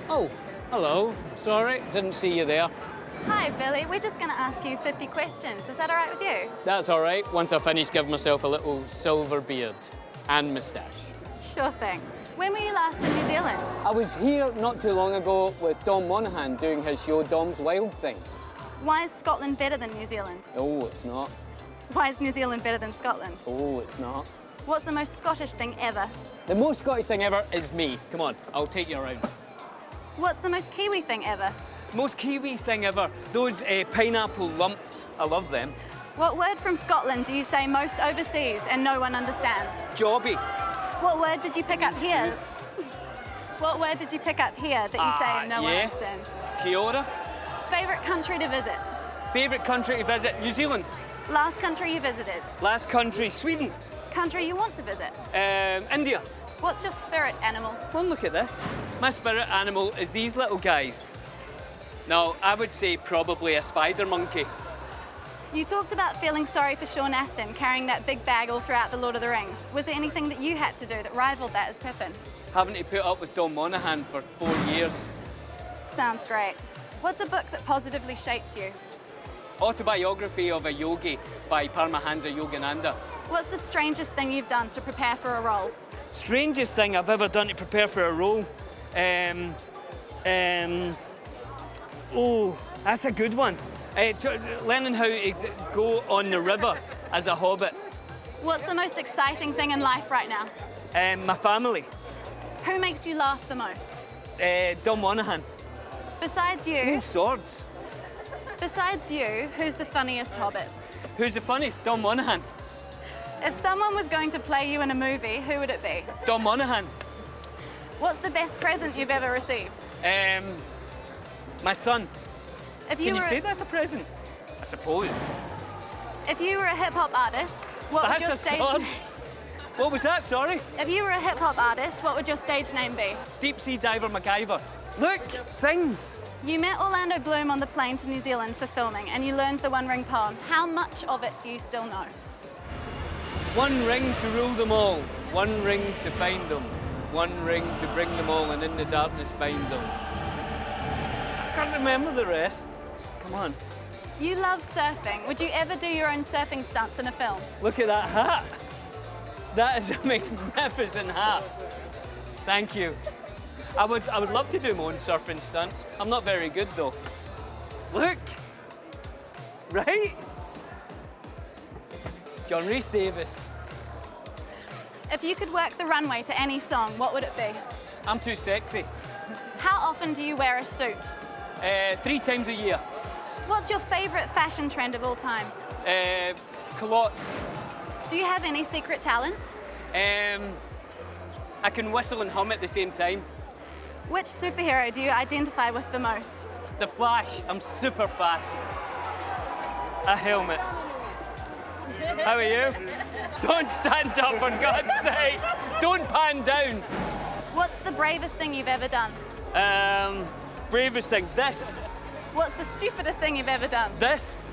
Oh, hello. Sorry, didn't see you there. Hi, Billy. We're just going to ask you 50 questions. Is that all right with you? That's all right. Once I finish, give myself a little silver beard and moustache. Sure thing. When were you last in New Zealand? I was here not too long ago with Dom Monaghan doing his show Dom's Wild Things. Why is Scotland better than New Zealand? No, it's not. Why is New Zealand better than Scotland? Oh, it's not. What's the most Scottish thing ever? The most Scottish thing ever is me. Come on, I'll take you around. What's the most Kiwi thing ever? Most Kiwi thing ever, those pineapple lumps. I love them. What word from Scotland do you say most overseas and no one understands? Jobby. What word did you pick up here? What word did you pick up here that you say and no one understands? Kia ora. Favourite country to visit? Favourite country to visit? New Zealand. Last country you visited? Last country, Sweden. Country you want to visit? India. What's your spirit animal? Well, look at this. My spirit animal is these little guys. Now, I would say probably a spider monkey. You talked about feeling sorry for Sean Astin carrying that big bag all throughout the Lord of the Rings. Was there anything that you had to do that rivaled that as Pippin? Having to put up with Dom Monaghan for 4 years. Sounds great. What's a book that positively shaped you? Autobiography of a Yogi by Paramahansa Yogananda. What's the strangest thing you've done to prepare for a role? Strangest thing I've ever done to prepare for a role? Oh, that's a good one. Learning how to go on the river as a hobbit. What's the most exciting thing in life right now? My family. Who makes you laugh the most? Dom Monaghan. Besides you, Oh, swords. besides you, who's the funniest hobbit? Who's the funniest? Dom Monaghan. If someone was going to play you in a movie, who would it be? Dom Monaghan. What's the best present you've ever received? My son. If Can you say that's a present? I suppose. If you were a hip-hop artist, what would your That's a stage sword. name? What was that, sorry? If you were a hip-hop artist, what would your stage name be? Deep sea diver MacGyver. Look, things. You met Orlando Bloom on the plane to New Zealand for filming and you learned the One Ring poem. How much of it do you still know? One ring to rule them all, one ring to find them, one ring to bring them all and in the darkness bind them. I can't remember the rest. Come on. You love surfing. Would you ever do your own surfing stunts in a film? Look at that hat. That is a magnificent hat. Thank you. I would love to do my own surfing stunts. I'm not very good though. Look. Right? John Rhys Davis. If you could work the runway to any song, what would it be? I'm too sexy. How often do you wear a suit? 3 times a year. What's your favourite fashion trend of all time? Culottes. Do you have any secret talents? I can whistle and hum at the same time. Which superhero do you identify with the most? The Flash. I'm super fast. A helmet. How are you? Don't stand up, for God's sake. Don't pan down. What's the bravest thing you've ever done? Bravest thing. This. What's the stupidest thing you've ever done? This.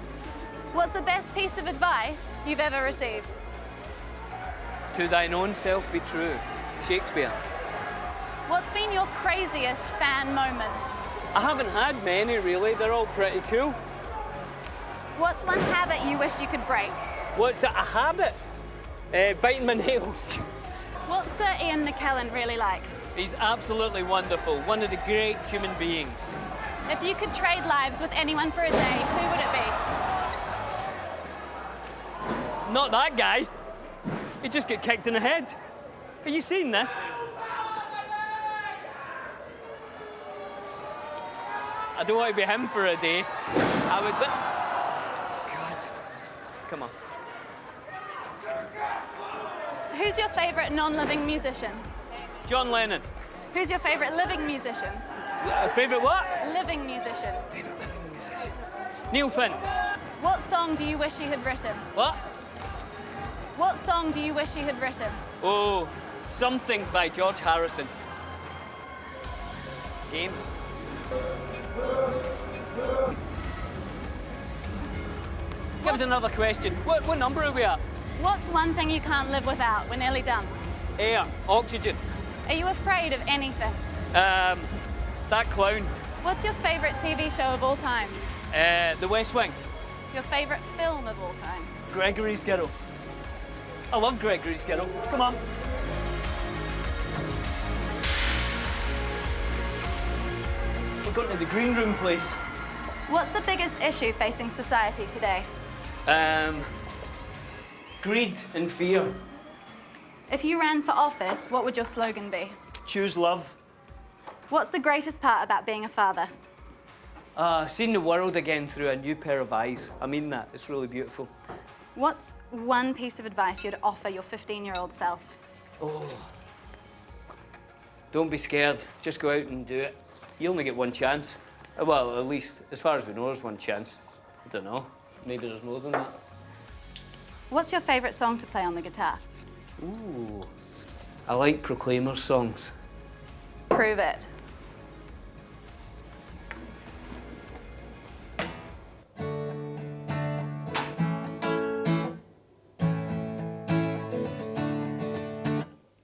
What's the best piece of advice you've ever received? To thine own self be true. Shakespeare. What's been your craziest fan moment? I haven't had many, really. They're all pretty cool. What's one habit you wish you could break? What's a habit? Biting my nails. What's Sir Ian McKellen really like? He's absolutely wonderful. One of the great human beings. If you could trade lives with anyone for a day, who would it be? Not that guy. He just got kicked in the head. Have you seen this? I don't want to be him for a day. I would... God. Come on. Who's your favourite non-living musician? John Lennon. Who's your favourite living musician? Favourite what? Living musician. Favourite living musician. Neil Finn. What song do you wish you had written? What? What song do you wish you had written? Oh, Something by George Harrison. Games. Give us another question. What number are we at? What's one thing you can't live without? We're nearly done. Air, oxygen. Are you afraid of anything? That clown. What's your favourite TV show of all time? The West Wing. Your favourite film of all time? Gregory's Girl. I love Gregory's Girl. Come on. We're going to the green room, please. What's the biggest issue facing society today? Greed and fear. If you ran for office, what would your slogan be? Choose love. What's the greatest part about being a father? Seeing the world again through a new pair of eyes. I mean that. It's really beautiful. What's one piece of advice you'd offer your 15-year-old self? Oh. Don't be scared. Just go out and do it. You only get one chance. Well, at least, as far as we know, there's one chance. I don't know. Maybe there's more than that. What's your favourite song to play on the guitar? Ooh. I like Proclaimers songs. Prove it.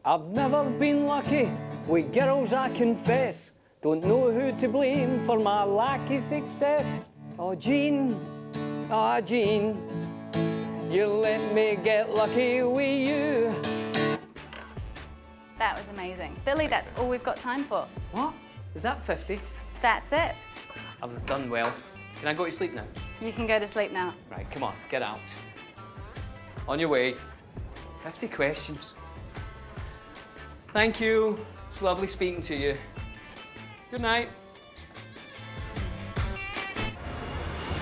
I've never been lucky with girls, I confess. Don't know who to blame for my lack of success. Oh, Jean, you let me get lucky with you. That was amazing. Billy, that's all we've got time for. What? Is that 50? That's it. I've done well. Can I go to sleep now? You can go to sleep now. Right, come on, get out. On your way. 50 questions. Thank you. It's lovely speaking to you. Good night.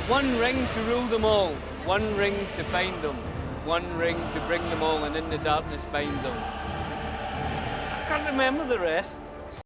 One ring to rule them all. One ring to find them. One ring to bring them all and in the darkness bind them. I can't remember the rest.